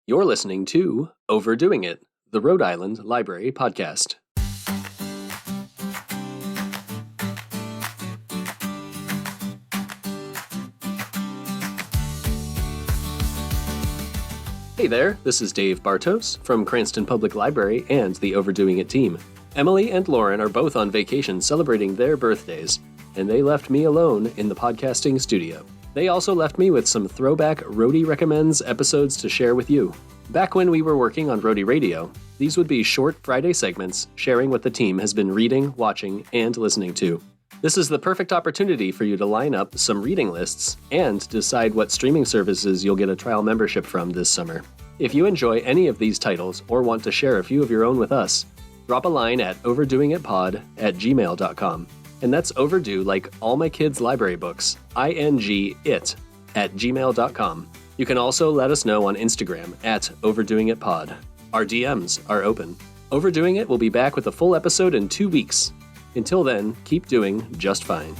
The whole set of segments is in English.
You're listening to Overdoing It, the Rhode Island Library Podcast. Hey there, this is Dave Bartos from Cranston Public Library and the Overdoing It team. Emily and Lauren are both on vacation celebrating their birthdays, and they left me alone in the podcasting studio. They also left me with some throwback Rhody Recommends episodes to share with you. Back when we were working on Rhody Radio, these would be short Friday segments sharing what the team has been reading, watching, and listening to. This is the perfect opportunity for you to line up some reading lists and decide what streaming services you'll get a trial membership from this summer. If you enjoy any of these titles or want to share a few of your own with us, drop a line at overdoingitpod@gmail.com. And that's overdue like all my kids' library books, INGIT@gmail.com. You can also let us know on Instagram at overdoingitpod. Our DMs are open. Overdoing It will be back with a full episode in 2 weeks. Until then, keep doing just fine.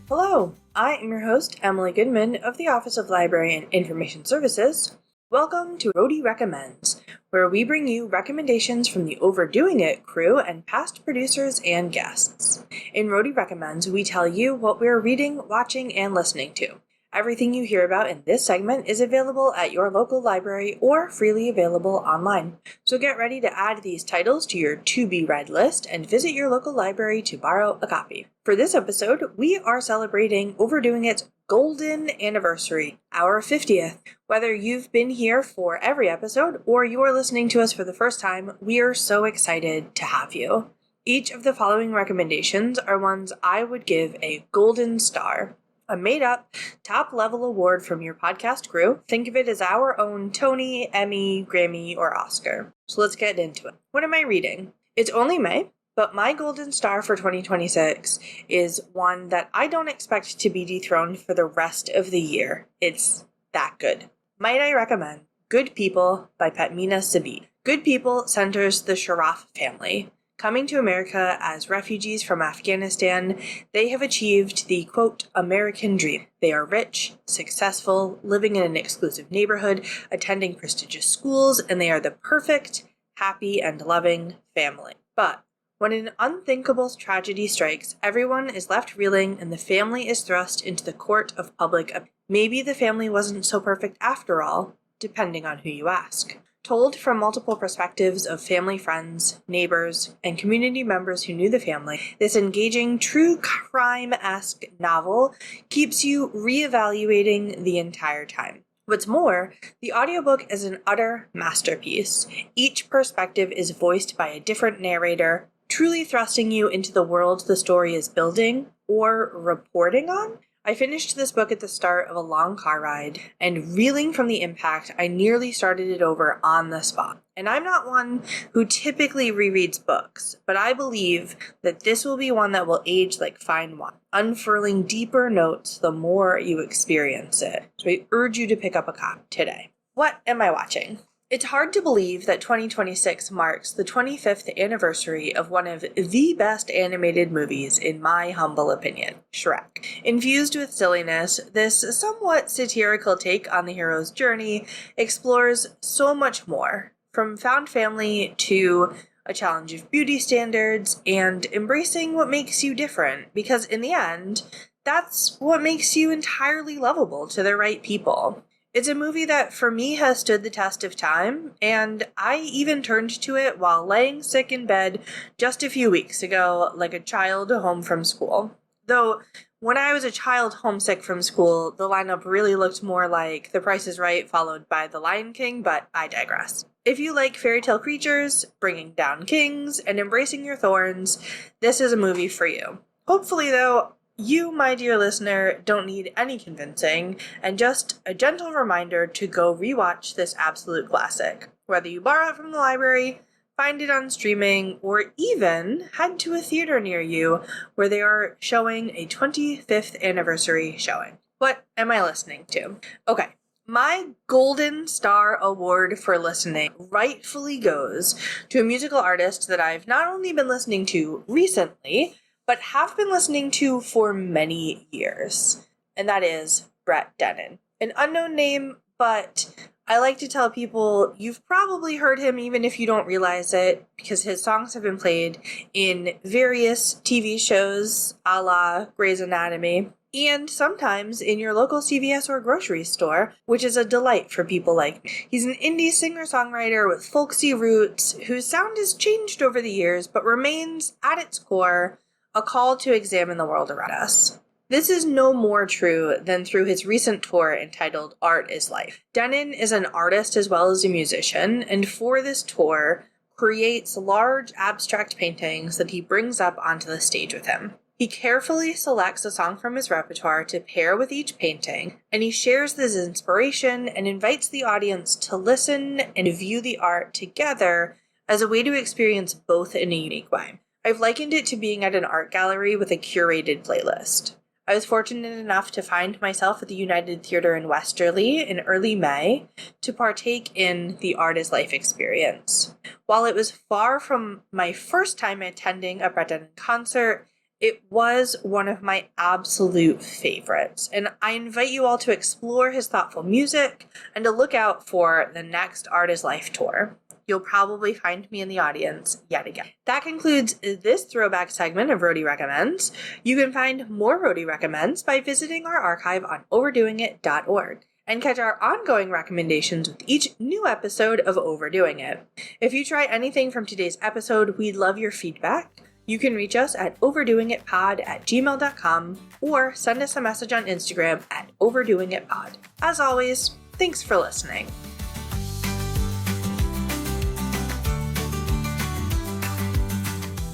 Hello, I am your host, Emily Goodman of the Office of Library and Information Services. Welcome to Rhody Recommends, where we bring you recommendations from the Overdoing It crew and past producers and guests. In Rhody Recommends, we tell you what we're reading, watching, and listening to. Everything you hear about in this segment is available at your local library or freely available online. So get ready to add these titles to your to-be-read list and visit your local library to borrow a copy. For this episode, we are celebrating Overdoing It's golden anniversary, our 50th. Whether you've been here for every episode or you're listening to us for the first time, we are so excited to have you. Each of the following recommendations are ones I would give a golden star. A made-up, top-level award from your podcast crew. Think of it as our own Tony, Emmy, Grammy, or Oscar. So let's get into it. What am I reading? It's only May, but my golden star for 2026 is one that I don't expect to be dethroned for the rest of the year. It's that good. Might I recommend Good People by Patmina Sabit. Good People centers the Sharaf family. Coming to America as refugees from Afghanistan, they have achieved the, quote, American dream. They are rich, successful, living in an exclusive neighborhood, attending prestigious schools, and they are the perfect, happy, and loving family. But when an unthinkable tragedy strikes, everyone is left reeling and the family is thrust into the court of public opinion. Maybe the family wasn't so perfect after all, depending on who you ask. Told from multiple perspectives of family, friends, neighbors, and community members who knew the family, this engaging true crime-esque novel keeps you reevaluating the entire time. What's more, the audiobook is an utter masterpiece. Each perspective is voiced by a different narrator, truly thrusting you into the world the story is building or reporting on. I finished this book at the start of a long car ride, and reeling from the impact, I nearly started it over on the spot. And I'm not one who typically rereads books, but I believe that this will be one that will age like fine wine, unfurling deeper notes the more you experience it. So I urge you to pick up a copy today. What am I watching? It's hard to believe that 2026 marks the 25th anniversary of one of the best animated movies, in my humble opinion, Shrek. Infused with silliness, this somewhat satirical take on the hero's journey explores so much more, from found family to a challenge of beauty standards and embracing what makes you different, because in the end, that's what makes you entirely lovable to the right people. It's a movie that, for me, has stood the test of time, and I even turned to it while laying sick in bed just a few weeks ago, like a child home from school. Though, when I was a child homesick from school, the lineup really looked more like The Price is Right followed by The Lion King, but I digress. If you like fairy tale creatures, bringing down kings, and embracing your thorns, this is a movie for you. Hopefully, though, you, my dear listener, don't need any convincing, and just a gentle reminder to go rewatch this absolute classic. Whether you borrow it from the library, find it on streaming, or even head to a theater near you where they are showing a 25th anniversary showing. What am I listening to? Okay. My Golden Star Award for listening rightfully goes to a musical artist that I've not only been listening to recently, but have been listening to for many years, and that is Brett Dennen. an unknown name, but I like to tell people you've probably heard him even if you don't realize it, because his songs have been played in various TV shows a la Grey's Anatomy, and sometimes in your local CVS or grocery store, which is a delight for people like me. He's an indie singer-songwriter with folksy roots whose sound has changed over the years but remains, at its core, a call to examine the world around us. This is no more true than through his recent tour entitled Art is Life. Denon is an artist as well as a musician, and for this tour, creates large abstract paintings that he brings up onto the stage with him. He carefully selects a song from his repertoire to pair with each painting, and he shares this inspiration and invites the audience to listen and view the art together as a way to experience both in a unique way. I've likened it to being at an art gallery with a curated playlist. I was fortunate enough to find myself at the United Theater in Westerly in early May to partake in the Art is Life experience. While it was far from my first time attending a Brett Denon concert, it was one of my absolute favorites, and I invite you all to explore his thoughtful music and to look out for the next Art is Life tour. You'll probably find me in the audience yet again. That concludes this throwback segment of Rhody Recommends. You can find more Rhody Recommends by visiting our archive on overdoingit.org and catch our ongoing recommendations with each new episode of Overdoing It. If you try anything from today's episode, we'd love your feedback. You can reach us at overdoingitpod@gmail.com or send us a message on Instagram at overdoingitpod. As always, thanks for listening.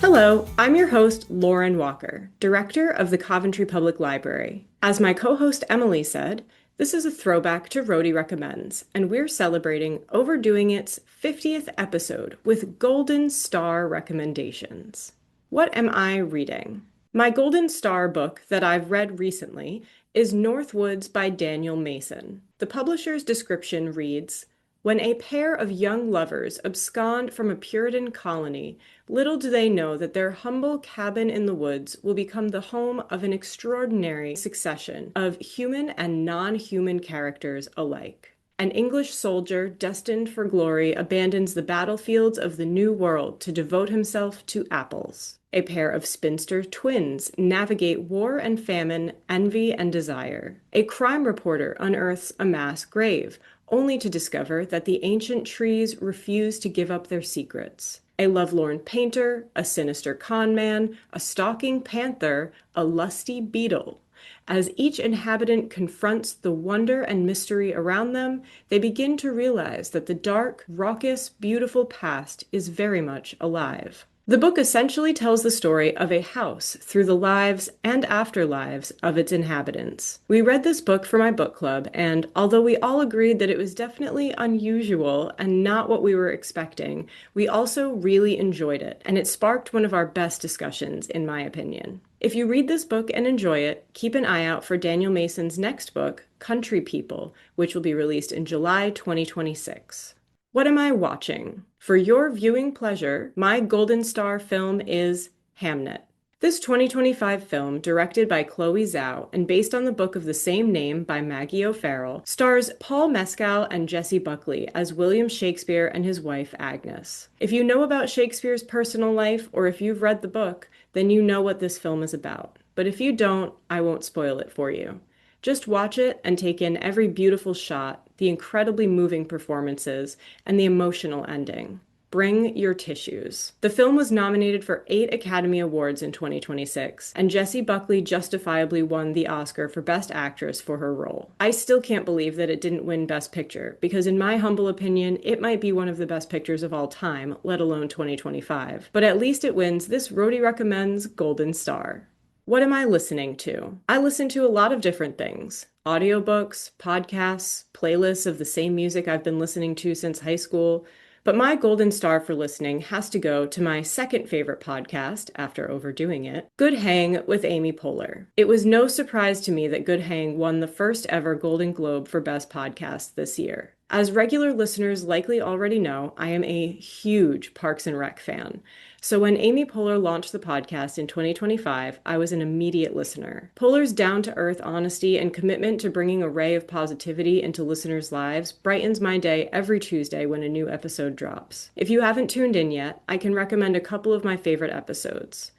Hello, I'm your host, Lauren Walker, Director of the Coventry Public Library. As my co-host Emily said, this is a throwback to Rhody Recommends, and we're celebrating Overdoing It's 50th episode with Golden Star recommendations. What am I reading? My Golden Star book that I've read recently is Northwoods by Daniel Mason. The publisher's description reads, "When a pair of young lovers abscond from a Puritan colony, little do they know that their humble cabin in the woods will become the home of an extraordinary succession of human and non-human characters alike. An English soldier destined for glory abandons the battlefields of the New World to devote himself to apples. A pair of spinster twins navigate war and famine, envy and desire. A crime reporter unearths a mass grave, only to discover that the ancient trees refuse to give up their secrets. A lovelorn painter, a sinister conman, a stalking panther, a lusty beetle. As each inhabitant confronts the wonder and mystery around them, they begin to realize that the dark, raucous, beautiful past is very much alive." The book essentially tells the story of a house through the lives and afterlives of its inhabitants. We read this book for my book club, and although we all agreed that it was definitely unusual and not what we were expecting, we also really enjoyed it, and it sparked one of our best discussions, in my opinion. If you read this book and enjoy it, keep an eye out for Daniel Mason's next book, Country People, which will be released in July 2026. What am I watching? For your viewing pleasure, my Golden Star film is Hamnet. This 2025 film, directed by Chloe Zhao and based on the book of the same name by Maggie O'Farrell, stars Paul Mescal and Jessie Buckley as William Shakespeare and his wife Agnes. If you know about Shakespeare's personal life, or if you've read the book, then you know what this film is about. But if you don't, I won't spoil it for you. Just watch it and take in every beautiful shot, the incredibly moving performances, and the emotional ending. Bring your tissues. The film was nominated for 8 Academy Awards in 2026, and Jessie Buckley justifiably won the Oscar for Best Actress for her role. I still can't believe that it didn't win Best Picture, because in my humble opinion, it might be one of the best pictures of all time, let alone 2025. But at least it wins this Rhody Recommends Golden Star. What am I listening to? I listen to a lot of different things. Audiobooks, podcasts, playlists of the same music I've been listening to since high school. But my Golden Star for listening has to go to my second favorite podcast, after Overdoing It, Good Hang with Amy Poehler. It was no surprise to me that Good Hang won the first ever Golden Globe for Best Podcast this year. As regular listeners likely already know, I am a huge Parks and Rec fan. So when Amy Poehler launched the podcast in 2025, I was an immediate listener. Poehler's down-to-earth honesty and commitment to bringing a ray of positivity into listeners' lives brightens my day every Tuesday when a new episode drops. If you haven't tuned in yet, I can recommend a couple of my favorite episodes.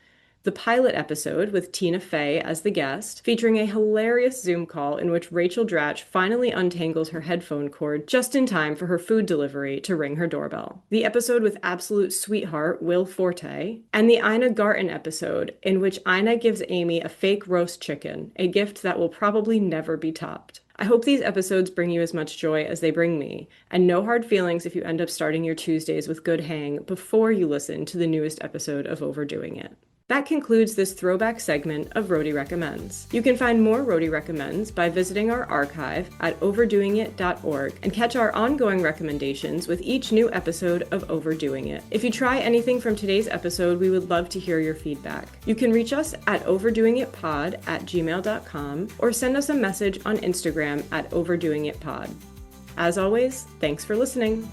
The pilot episode with Tina Fey as the guest, featuring a hilarious Zoom call in which Rachel Dratch finally untangles her headphone cord just in time for her food delivery to ring her doorbell. The episode with absolute sweetheart Will Forte, and the Ina Garten episode in which Ina gives Amy a fake roast chicken, a gift that will probably never be topped. I hope these episodes bring you as much joy as they bring me, and no hard feelings if you end up starting your Tuesdays with good hang before you listen to the newest episode of Overdoing It. That concludes this throwback segment of Rhody Recommends. You can find more Rhody Recommends by visiting our archive at overdoingit.org and catch our ongoing recommendations with each new episode of Overdoing It. If you try anything from today's episode, we would love to hear your feedback. You can reach us at overdoingitpod@gmail.com or send us a message on Instagram at overdoingitpod. As always, thanks for listening.